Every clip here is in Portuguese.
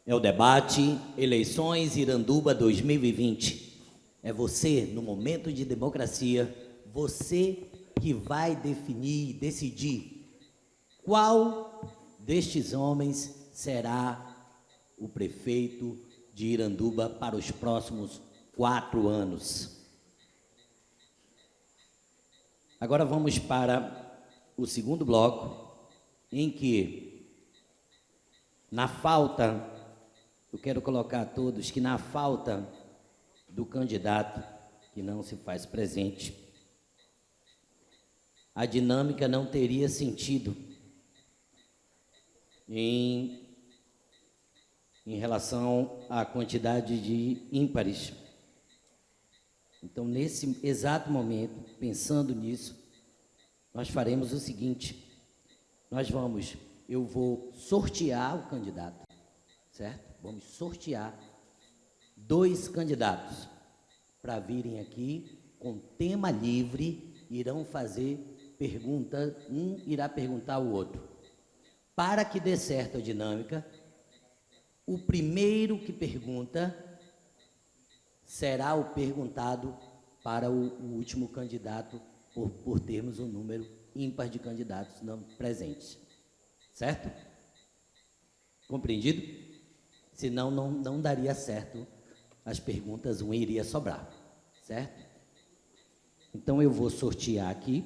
É o debate Eleições Iranduba 2020. É você, no momento de democracia, você que vai definir e decidir qual destes homens será o prefeito de Iranduba para os próximos 4 anos. Agora vamos para o segundo bloco, em que, na falta, eu quero colocar a todos que na falta do candidato que não se faz presente, a dinâmica não teria sentido em relação à quantidade de ímpares. Então, nesse exato momento, pensando nisso, nós faremos o seguinte: eu vou sortear o candidato, certo? Vamos sortear 2 candidatos para virem aqui com tema livre, irão fazer pergunta, um irá perguntar ao outro. Para que dê certo a dinâmica, o primeiro que pergunta será o perguntado para o último candidato, por termos um número ímpar de candidatos não presentes. Certo? Compreendido? Senão não daria certo as perguntas, um iria sobrar. Certo? Então eu vou sortear aqui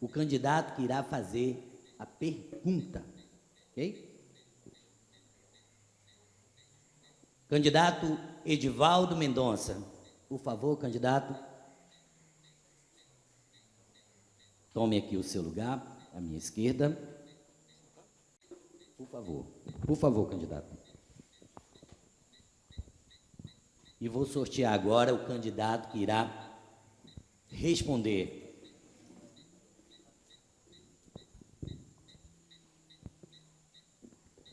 o candidato que irá fazer a pergunta. Ok? Candidato Edivaldo Mendonça. Por favor, candidato. Tome aqui o seu lugar, à minha esquerda. Por favor. Por favor, candidato. E vou sortear agora o candidato que irá responder.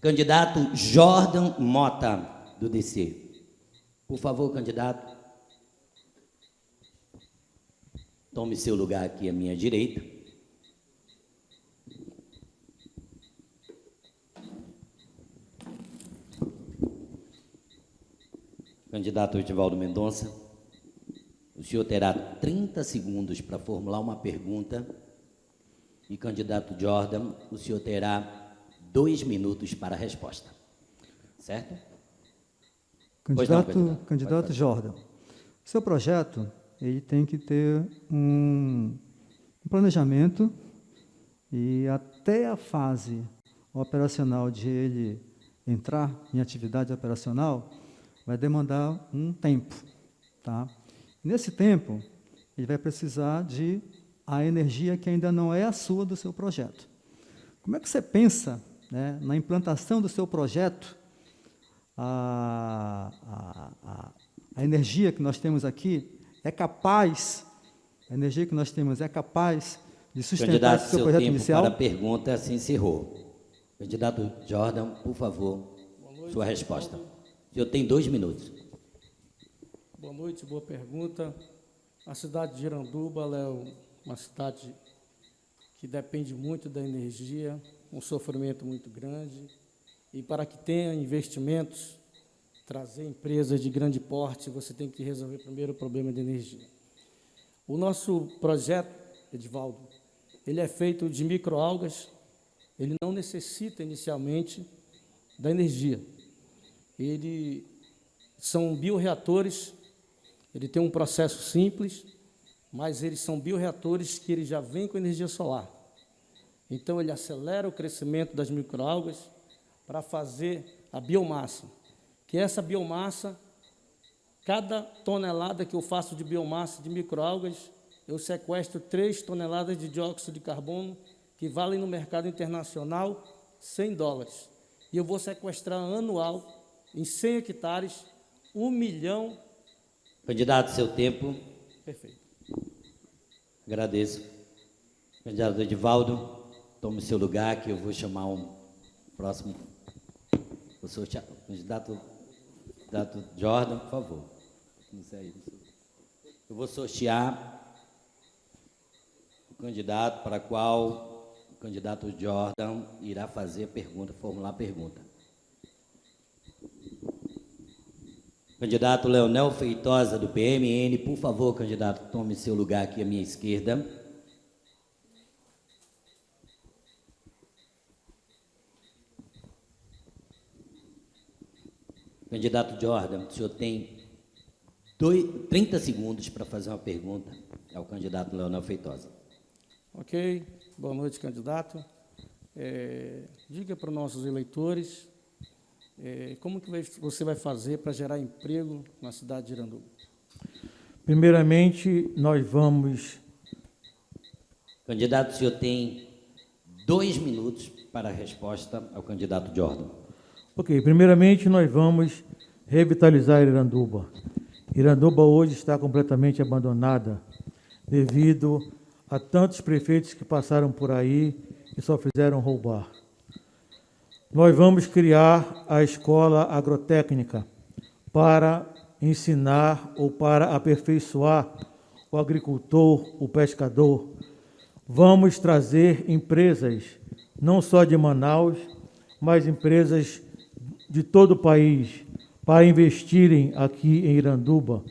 Candidato Jordan Mota, do DC. Por favor, candidato. Tome seu lugar aqui à minha direita. Candidato Edivaldo Mendonça, o senhor terá 30 segundos para formular uma pergunta. E candidato Jordan, o senhor terá 2 minutos para a resposta. Certo? Candidato Jordan, o seu projeto ele tem que ter um planejamento e até a fase operacional de ele entrar em atividade operacional vai demandar um tempo, tá? Nesse tempo, ele vai precisar de a energia que ainda não é a sua do seu projeto. Como é que você pensa, né, na implantação do seu projeto? A energia que nós temos aqui é capaz, a energia que nós temos é capaz de sustentar Candidato, o seu projeto inicial? Para a pergunta se encerrou. Candidato Jordan, por favor, sua resposta. O senhor tem 2 minutos. Boa noite, boa pergunta. A cidade de Iranduba é uma cidade que depende muito da energia, um sofrimento muito grande. E para que tenha investimentos, trazer empresas de grande porte, você tem que resolver primeiro o problema de energia. O nosso projeto, Edivaldo, ele é feito de microalgas, ele não necessita inicialmente da energia. Ele são bioreatores, ele tem um processo simples, mas eles são bioreatores que ele já vem com energia solar. Então ele acelera o crescimento das microalgas para fazer a biomassa, que essa biomassa, cada tonelada que eu faço de biomassa de microalgas, eu sequestro 3 toneladas de dióxido de carbono, que valem no mercado internacional $100. E eu vou sequestrar anual, em 100 hectares, 1 milhão. Candidato, seu tempo. Perfeito. Agradeço. Candidato Edivaldo, tome seu lugar, que eu vou chamar um próximo. Candidato Jordan, por favor. Eu vou sortear o candidato para qual o candidato Jordan irá fazer a pergunta, formular a pergunta. Candidato Leonel Feitosa, do PMN, por favor, candidato, tome seu lugar aqui à minha esquerda. Candidato Jordan, o senhor tem 30 segundos para fazer uma pergunta ao candidato Leonel Feitosa. Ok, boa noite, candidato. Diga para os nossos eleitores como que você vai fazer para gerar emprego na cidade de Iranduba. Primeiramente, nós vamos... Candidato, o senhor tem 2 minutos para a resposta ao candidato Jordan. Ok, primeiramente nós vamos revitalizar Iranduba. Iranduba hoje está completamente abandonada devido a tantos prefeitos que passaram por aí e só fizeram roubar. Nós vamos criar a escola agrotécnica para ensinar ou para aperfeiçoar o agricultor, o pescador. Vamos trazer empresas, não só de Manaus, mas empresas de todo o país, para investirem aqui em Iranduba,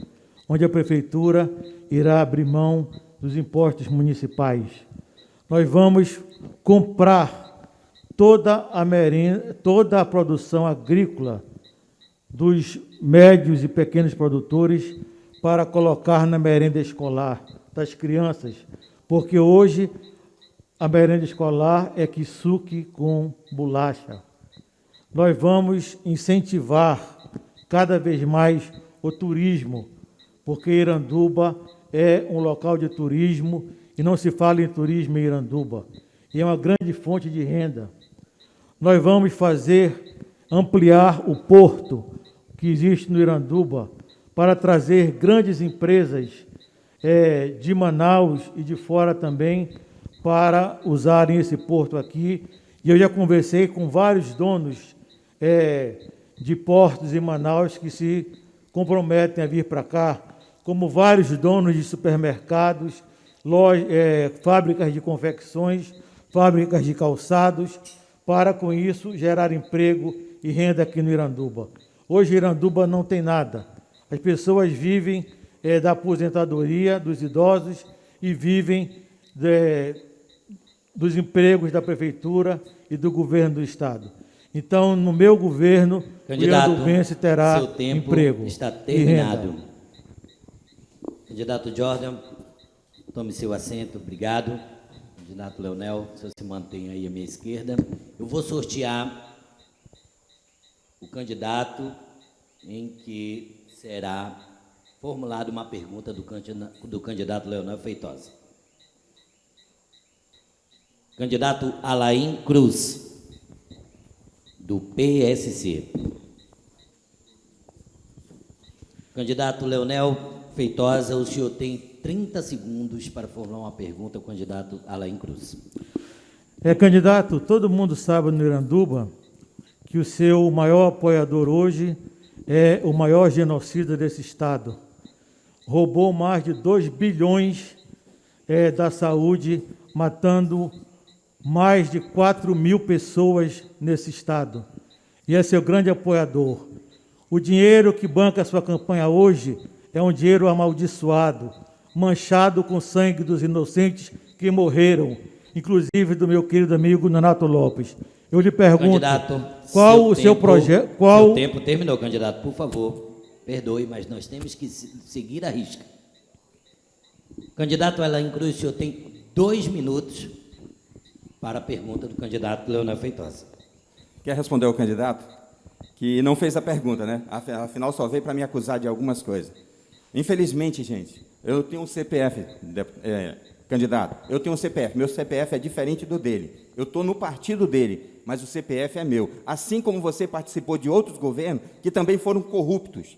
onde a prefeitura irá abrir mão dos impostos municipais. Nós vamos comprar toda a produção agrícola dos médios e pequenos produtores para colocar na merenda escolar das crianças, porque hoje a merenda escolar é quissuque com bolacha. Nós vamos incentivar cada vez mais o turismo, porque Iranduba é um local de turismo e não se fala em turismo em Iranduba, e é uma grande fonte de renda. Nós vamos ampliar o porto que existe no Iranduba para trazer grandes empresas de Manaus e de fora também para usarem esse porto aqui. E eu já conversei com vários donos de portos em Manaus que se comprometem a vir para cá, como vários donos de supermercados, fábricas de confecções, fábricas de calçados, para com isso gerar emprego e renda aqui no Iranduba. Hoje Iranduba não tem nada. As pessoas vivem da aposentadoria dos idosos e vivem dos empregos da prefeitura e do governo do estado. Então, no meu governo, candidato, o irandubense terá seu tempo emprego está e renda. terminado. Candidato Jordan, tome seu assento, obrigado. Candidato Leonel, o senhor se mantém aí à minha esquerda. Eu vou sortear o candidato em que será formulada uma pergunta do candidato Leonel Feitosa. Candidato Alain Cruz, do PSC. Candidato Leonel Feitosa, o senhor tem 30 segundos para formular uma pergunta ao candidato Alain Cruz. Candidato, todo mundo sabe no Iranduba que o seu maior apoiador hoje é o maior genocida desse estado. Roubou mais de 2 bilhões da saúde, matando mais de 4.000 pessoas nesse estado. E é seu grande apoiador. O dinheiro que banca a sua campanha hoje é um dinheiro amaldiçoado, manchado com sangue dos inocentes que morreram, inclusive do meu querido amigo Nonato Lopes. Eu lhe pergunto, candidato, qual o seu projeto... Seu tempo terminou, candidato, por favor, perdoe, mas nós temos que seguir a risca. Candidato Alain Cruz, o senhor tem 2 minutos para a pergunta do candidato Leonel Feitosa. Quer responder ao candidato? Que não fez a pergunta, né? Afinal, só veio para me acusar de algumas coisas. Infelizmente, gente, eu tenho um CPF, candidato, eu tenho um CPF, meu CPF é diferente do dele. Eu estou no partido dele, mas o CPF é meu. Assim como você participou de outros governos que também foram corruptos.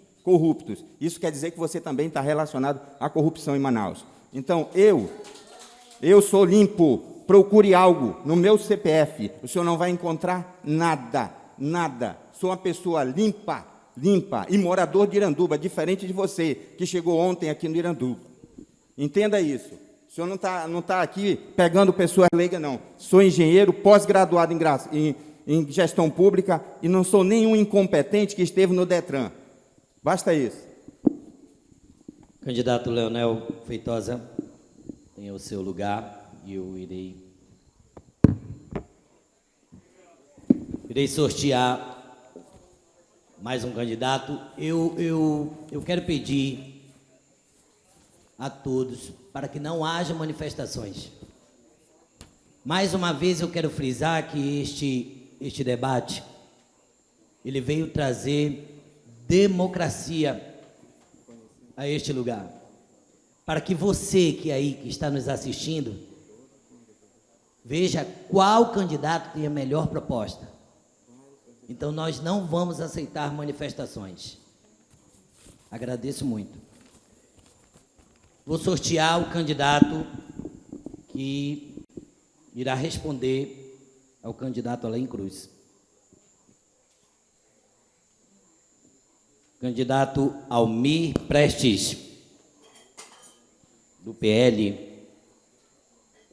Isso quer dizer que você também está relacionado à corrupção em Manaus. Então, eu sou limpo. Procure algo no meu CPF, o senhor não vai encontrar nada. Sou uma pessoa limpa e morador de Iranduba, diferente de você, que chegou ontem aqui no Iranduba. Entenda isso. O senhor não tá aqui pegando pessoas leigas, não. Sou engenheiro, pós-graduado em gestão pública e não sou nenhum incompetente que esteve no Detran. Basta isso. Candidato Leonel Feitosa, tenha o seu lugar e eu irei sortear mais um candidato. Eu quero pedir a todos para que não haja manifestações. Mais uma vez eu quero frisar que este debate ele veio trazer democracia a este lugar, para que você que está nos assistindo veja qual candidato tem a melhor proposta. Então nós não vamos aceitar manifestações. Agradeço muito. Vou sortear o candidato que irá responder ao candidato Alain Cruz. Candidato Almir Prestes, do PL.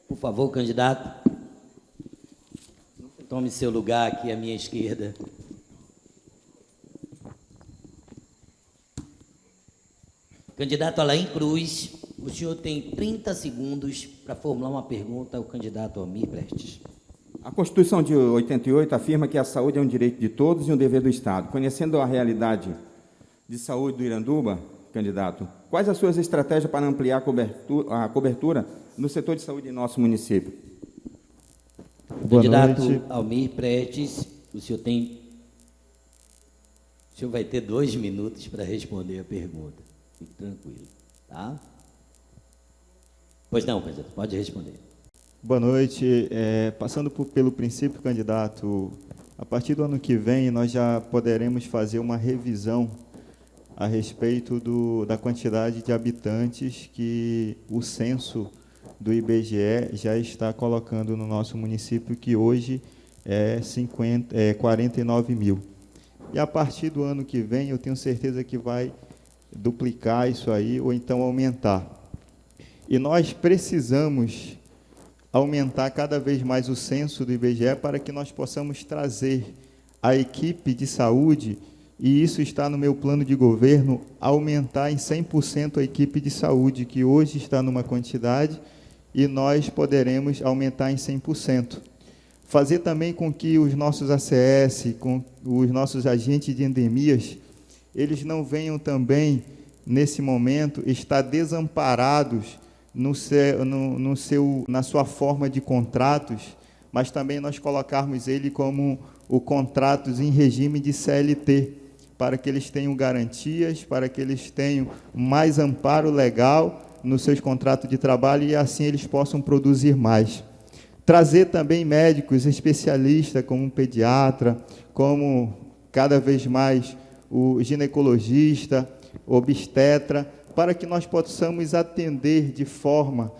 Por favor, candidato, tome seu lugar aqui à minha esquerda. Candidato Alain Cruz, o senhor tem 30 segundos para formular uma pergunta ao candidato Almir Prestes. A Constituição de 88 afirma que a saúde é um direito de todos e um dever do Estado. Conhecendo a realidade de saúde do Iranduba, candidato, quais as suas estratégias para ampliar a cobertura no setor de saúde em nosso município? Boa Candidato noite. Almir Prestes, o senhor vai ter 2 minutos para responder a pergunta. Fique tranquilo, tá? Pois não, candidato, pode responder. Boa noite. Passando pelo princípio, candidato, a partir do ano que vem nós já poderemos fazer uma revisão a respeito da quantidade de habitantes que o censo do IBGE já está colocando no nosso município, que hoje é 49 mil. E a partir do ano que vem, eu tenho certeza que vai duplicar isso aí, ou então aumentar. E nós precisamos aumentar cada vez mais o censo do IBGE para que nós possamos trazer a equipe de saúde, e isso está no meu plano de governo, aumentar em 100% a equipe de saúde, que hoje está numa quantidade, e nós poderemos aumentar em 100%. Fazer também com que os nossos ACS, com os nossos agentes de endemias, eles não venham também, nesse momento, estar desamparados na sua forma de contratos, mas também nós colocarmos ele como o contratos em regime de CLT, para que eles tenham garantias, para que eles tenham mais amparo legal nos seus contratos de trabalho e assim eles possam produzir mais. Trazer também médicos especialistas, como um pediatra, como cada vez mais o ginecologista, obstetra, para que nós possamos atender de forma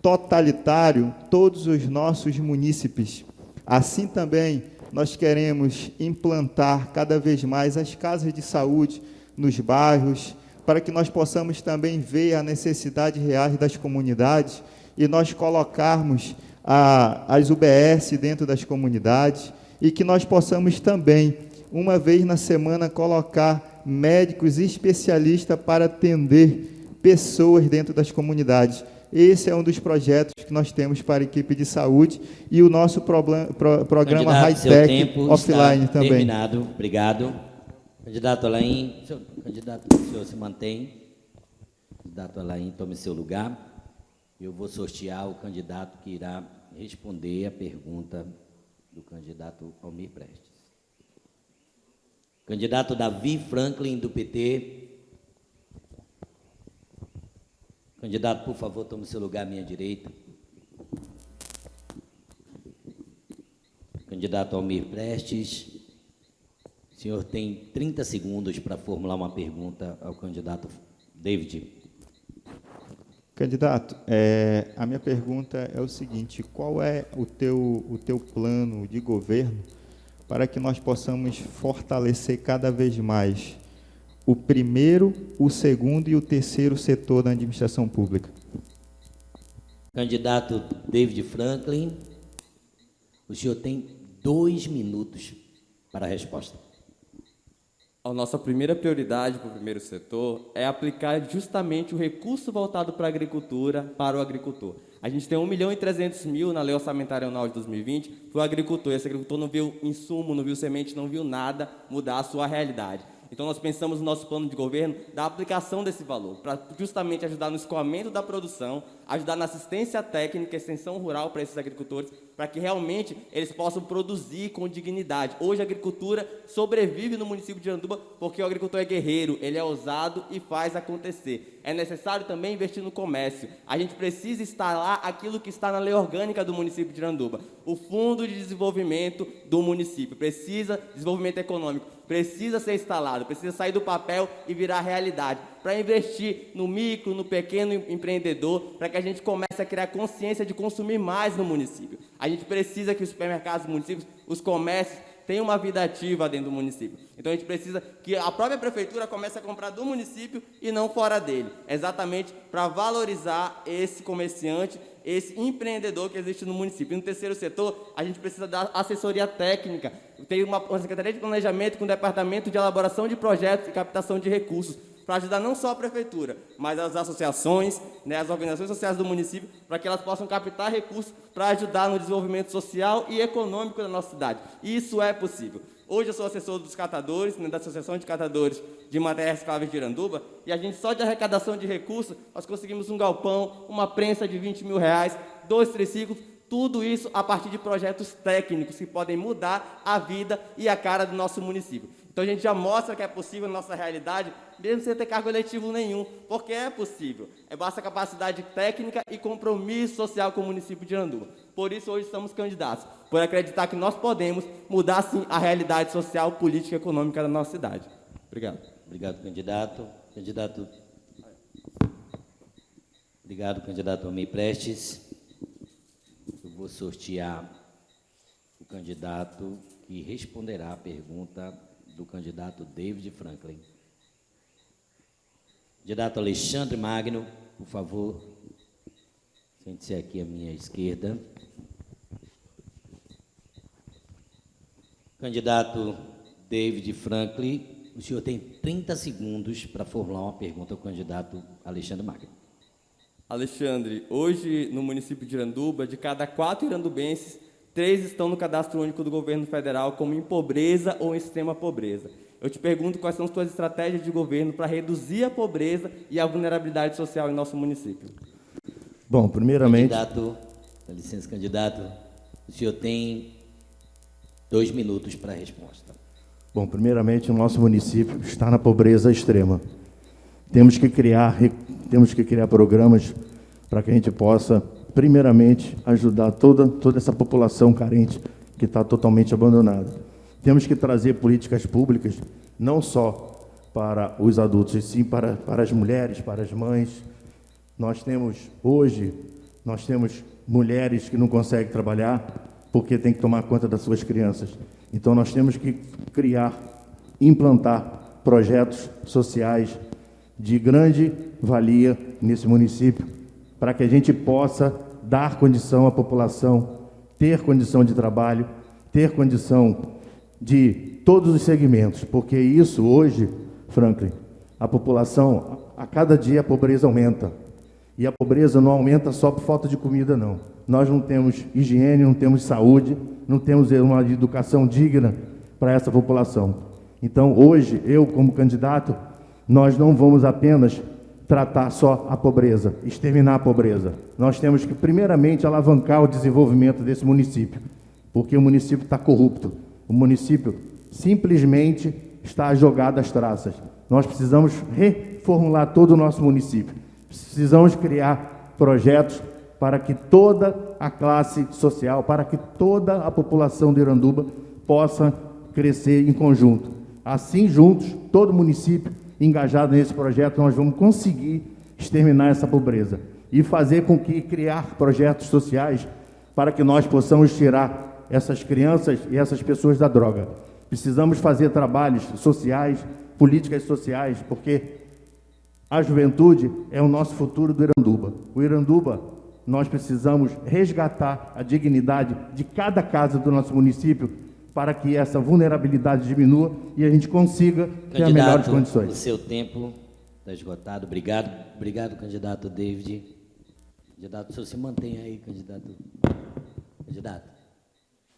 totalitária todos os nossos munícipes. Assim também nós queremos implantar cada vez mais as casas de saúde nos bairros, para que nós possamos também ver a necessidade real das comunidades e nós colocarmos as UBS dentro das comunidades e que nós possamos também, uma vez na semana, colocar médicos especialistas para atender pessoas dentro das comunidades. Esse é um dos projetos que nós temos para a equipe de saúde e o nosso programa High-Tech Offline também. Terminado, obrigado. Candidato Alain, o senhor se mantém. Candidato Alain, tome seu lugar. Eu vou sortear o candidato que irá responder a pergunta do candidato Almir Prestes. Candidato Davi Franklin, do PT. Candidato, por favor, tome seu lugar à minha direita. Candidato Almir Prestes, o senhor tem 30 segundos para formular uma pergunta ao candidato David. Candidato, a minha pergunta é o seguinte: qual é o teu plano de governo para que nós possamos fortalecer cada vez mais o primeiro, o segundo e o terceiro setor da administração pública? Candidato David Franklin, o senhor tem 2 minutos para a resposta. A nossa primeira prioridade para o primeiro setor é aplicar justamente o recurso voltado para a agricultura para o agricultor. A gente tem 1.300.000 na Lei Orçamentária Anual de 2020 para o agricultor. Esse agricultor não viu insumo, não viu semente, não viu nada mudar a sua realidade. Então, nós pensamos no nosso plano de governo da aplicação desse valor, para justamente ajudar no escoamento da produção, ajudar na assistência técnica, extensão rural para esses agricultores, para que realmente eles possam produzir com dignidade. Hoje, a agricultura sobrevive no município de Iranduba porque o agricultor é guerreiro, ele é ousado e faz acontecer. É necessário também investir no comércio. A gente precisa instalar aquilo que está na lei orgânica do município de Iranduba. O Fundo de Desenvolvimento do município precisa, desenvolvimento econômico, precisa ser instalado, precisa sair do papel e virar realidade, para investir no micro, no pequeno empreendedor, para que a gente comece a criar consciência de consumir mais no município. A gente precisa que os supermercados do município, os comércios, tenham uma vida ativa dentro do município. Então, a gente precisa que a própria prefeitura comece a comprar do município e não fora dele, exatamente para valorizar esse comerciante, esse empreendedor que existe no município. E no terceiro setor, a gente precisa dar assessoria técnica. Tem uma Secretaria de Planejamento com o Departamento de Elaboração de Projetos e Captação de Recursos, para ajudar não só a prefeitura, mas as associações, né, as organizações sociais do município, para que elas possam captar recursos para ajudar no desenvolvimento social e econômico da nossa cidade. Isso é possível. Hoje eu sou assessor dos catadores, né, da Associação de Catadores de Materiais Recicláveis de Iranduba, e a gente só de arrecadação de recursos, nós conseguimos um galpão, uma prensa de R$20 mil, 2 triciclos, tudo isso a partir de projetos técnicos que podem mudar a vida e a cara do nosso município. Então, a gente já mostra que é possível na nossa realidade, mesmo sem ter cargo eletivo nenhum, porque é possível. Basta capacidade técnica e compromisso social com o município de Iranduba. Por isso, hoje estamos candidatos, por acreditar que nós podemos mudar, sim, a realidade social, política e econômica da nossa cidade. Obrigado. Obrigado, candidato. Obrigado, candidato Almir Prestes. Eu vou sortear o candidato que responderá a pergunta do candidato David Franklin. Candidato Alexandre Magno, por favor, sente-se aqui à minha esquerda. Candidato David Franklin, o senhor tem 30 segundos para formular uma pergunta ao candidato Alexandre Magno. Alexandre, hoje no município de Iranduba, de cada 4 irandubenses, 3 estão no cadastro único do governo federal como em pobreza ou em extrema pobreza. Eu te pergunto quais são as suas estratégias de governo para reduzir a pobreza e a vulnerabilidade social em nosso município. Bom, primeiramente... Candidato, dá licença, candidato, o senhor tem 2 minutos para a resposta. Bom, primeiramente, o nosso município está na pobreza extrema. Temos que criar programas para que a gente possa, primeiramente, ajudar toda essa população carente que está totalmente abandonada. Temos que trazer políticas públicas, não só para os adultos, e sim para as mulheres, para as mães. Hoje, nós temos mulheres que não conseguem trabalhar porque têm que tomar conta das suas crianças. Então, nós temos que implantar projetos sociais de grande valia nesse município, para que a gente possa dar condição à população, ter condição de trabalho, ter condição de todos os segmentos, porque isso hoje, Franklin, a população, a cada dia a pobreza aumenta. E a pobreza não aumenta só por falta de comida, não. Nós não temos higiene, não temos saúde, não temos uma educação digna para essa população. Então, hoje, eu como candidato, nós não vamos apenas tratar só a pobreza, exterminar a pobreza. Nós temos que, primeiramente, alavancar o desenvolvimento desse município, porque o município está corrupto. O município simplesmente está jogado às traças. Nós precisamos reformular todo o nosso município. Precisamos criar projetos para que toda a classe social, para que toda a população de Iranduba possa crescer em conjunto. Assim, juntos, todo município engajado nesse projeto, nós vamos conseguir exterminar essa pobreza e fazer com que criar projetos sociais para que nós possamos tirar essas crianças e essas pessoas da droga. Precisamos fazer trabalhos sociais, políticas sociais, porque a juventude é o nosso futuro do Iranduba. O Iranduba, nós precisamos resgatar a dignidade de cada casa do nosso município para que essa vulnerabilidade diminua e a gente consiga ter as melhores Candidato, o condições. seu tempo está esgotado. Obrigado, obrigado, candidato David. Candidato, o senhor se mantém aí, candidato.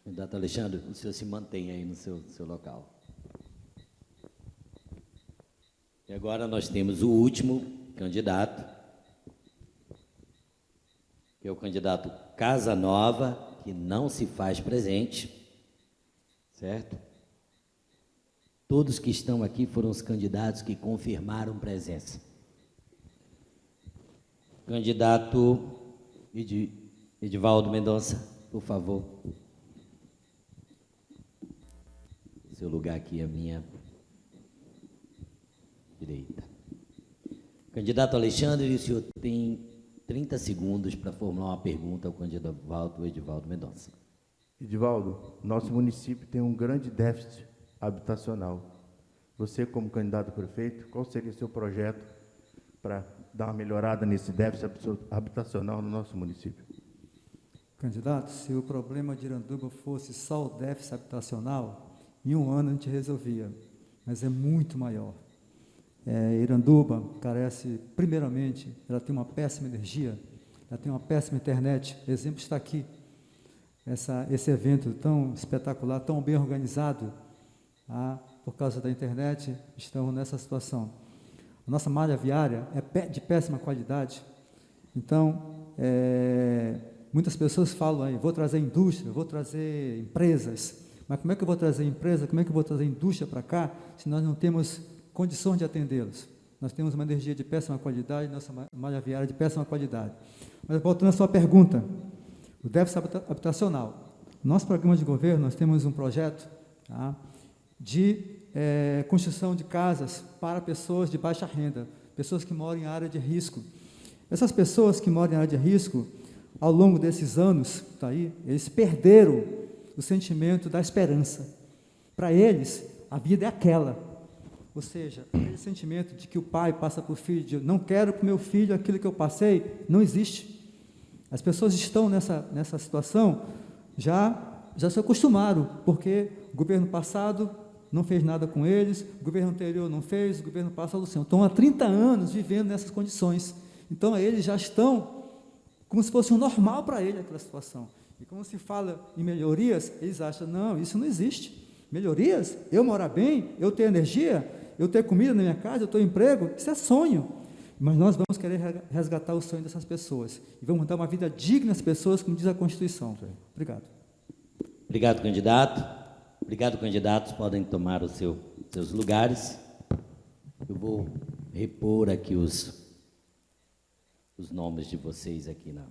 Candidato Alexandre, o senhor se mantém aí no seu local. E agora nós temos o último candidato, que é o candidato Casanova, que não se faz presente, certo? Todos que estão aqui foram os candidatos que confirmaram presença. Candidato Edivaldo Mendonça, por favor. Seu lugar aqui à minha direita. Candidato Alexandre, o senhor tem 30 segundos para formular uma pergunta ao candidato Edivaldo Mendonça. Edivaldo, nosso município tem um grande déficit habitacional. Você, como candidato a prefeito, qual seria o seu projeto para dar uma melhorada nesse déficit habitacional no nosso município? Candidato, se o problema de Iranduba fosse só o déficit habitacional, em um ano a gente resolvia, mas é muito maior. Iranduba carece, primeiramente, ela tem uma péssima energia, ela tem uma péssima internet. O exemplo está aqui. Esse evento tão espetacular, tão bem organizado, por causa da internet, estamos nessa situação. A nossa malha viária é de péssima qualidade. Então, muitas pessoas falam aí, vou trazer indústria, vou trazer empresas. Mas como é que eu vou trazer empresa, como é que eu vou trazer indústria para cá, se nós não temos condições de atendê-los? Nós temos uma energia de péssima qualidade, nossa malha viária de péssima qualidade. Mas voltando à sua pergunta, o déficit habitacional. No nosso programa de governo, nós temos um projeto de construção de casas para pessoas de baixa renda, pessoas que moram em área de risco. Essas pessoas que moram em área de risco, ao longo desses anos, eles perderam o sentimento da esperança. Para eles, a vida é aquela. Ou seja, aquele sentimento de que o pai passa para o filho, de não quero para o meu filho aquilo que eu passei, não existe. As pessoas estão nessa situação, já se acostumaram, porque o governo passado não fez nada com eles, o governo anterior não fez, o governo passado sim. Estão há 30 anos vivendo nessas condições. Então, eles já estão como se fosse um normal para eles aquela situação. E quando se fala em melhorias, eles acham, não, isso não existe. Melhorias? Eu morar bem, eu ter energia, eu ter comida na minha casa, eu ter emprego, isso é sonho. Mas nós vamos querer resgatar o sonho dessas pessoas. E vamos dar uma vida digna às pessoas, como diz a Constituição. Obrigado. Obrigado, candidato. Obrigado, candidatos. Podem tomar os seus lugares. Eu vou repor aqui os nomes de vocês aqui na